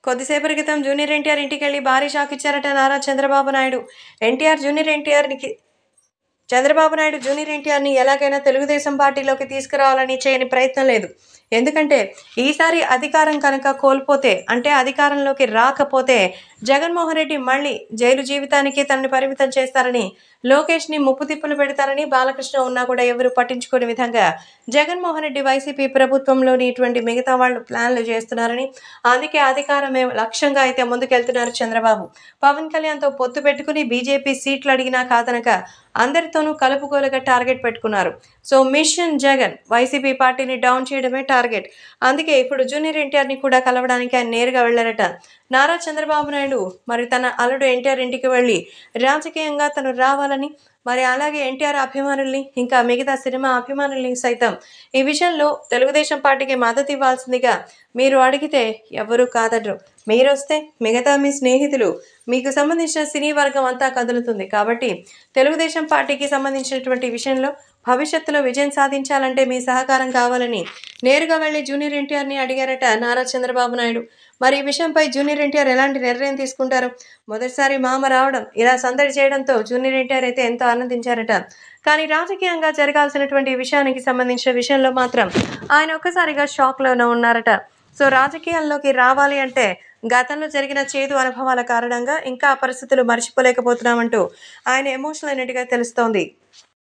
కొద్దిసేపటి క్రితం జూనియర్ ఎన్టీఆర్ ఇంటికెళ్లి భారీ షాక్ ఇచ్చారట నారా చంద్రబాబు నాయుడు. చంద్రబాబు నాయుడు జూనియర్ ఎన్టీఆర్ని ఎలాగైనా తెలుగుదేశం పార్టీలోకి తీసుకురావాలని చేయని ప్రయత్నం లేదు. ఎందుకంటే ఈసారి అధికారం కనుక కోల్పోతే, అంటే అధికారంలోకి రాకపోతే జగన్మోహన్ రెడ్డి మళ్ళీ జైలు జీవితానికి తనని పరిమితం చేస్తారని, లోకేష్ని ముప్పు తిప్పులు పెడతారని, బాలకృష్ణ ఉన్నా కూడా ఎవరు పట్టించుకునే విధంగా జగన్మోహన్ రెడ్డి వైసీపీ ప్రభుత్వంలోని ఇటువంటి మిగతా వాళ్ళు ప్లాన్లు చేస్తున్నారని, అందుకే అధికారమే లక్ష్యంగా అయితే ముందుకెళ్తున్నారు చంద్రబాబు. పవన్ కళ్యాణ్తో పొత్తు పెట్టుకుని బీజేపీ సీట్లు అడిగినా కాదనక అందరితోనూ కలుపుకోలుగా టార్గెట్ పెట్టుకున్నారు. సో మిషన్ జగన్ వైసీపీ పార్టీని డౌన్ చేయడమే టార్గెట్. అందుకే ఇప్పుడు జూనియర్ ఎన్టీఆర్ని కూడా కలవడానికి ఆయన నేరుగా వెళ్లారట. నారా చంద్రబాబు నాయుడు మరి తన అల్లుడు ఎన్టీఆర్ ఇంటికి వెళ్ళి రాజకీయంగా తను రావాలని, మరి అలాగే ఎన్టీఆర్ అభిమానుల్ని, ఇంకా మిగతా సినిమా అభిమానుల్ని సైతం ఈ విషయంలో తెలుగుదేశం పార్టీకి మద్దతు ఇవ్వాల్సిందిగా మీరు అడిగితే ఎవరూ కాదనరు. మీరొస్తే మిగతా మీ స్నేహితులు, మీకు సంబంధించిన సినీ వర్గం అంతా కదులుతుంది. కాబట్టి తెలుగుదేశం పార్టీకి సంబంధించినటువంటి విషయంలో భవిష్యత్తులో విజయం సాధించాలంటే మీ సహకారం కావాలని నేరుగా వెళ్లి జూనియర్ ఎన్టీఆర్ని అడిగారట నారా చంద్రబాబు నాయుడు. మరి ఈ విషయంపై జూనియర్ ఎన్టీఆర్ ఎలాంటి నిర్ణయం తీసుకుంటారు? మొదటిసారి మామ రావడం, ఇలా సందడి చేయడంతో జూనియర్ ఎన్టీఆర్ అయితే ఎంతో ఆనందించారట. కానీ రాజకీయంగా జరగాల్సినటువంటి విషయానికి సంబంధించిన విషయంలో మాత్రం ఆయన ఒక్కసారిగా షాక్లోనే ఉన్నారట. సో రాజకీయాల్లోకి రావాలి అంటే గతంలో జరిగిన చేదు అనుభవాల కారణంగా ఇంకా ఆ పరిస్థితులు మర్చిపోలేకపోతున్నామంటూ ఆయన ఎమోషనల్ అయినట్టుగా తెలుస్తోంది.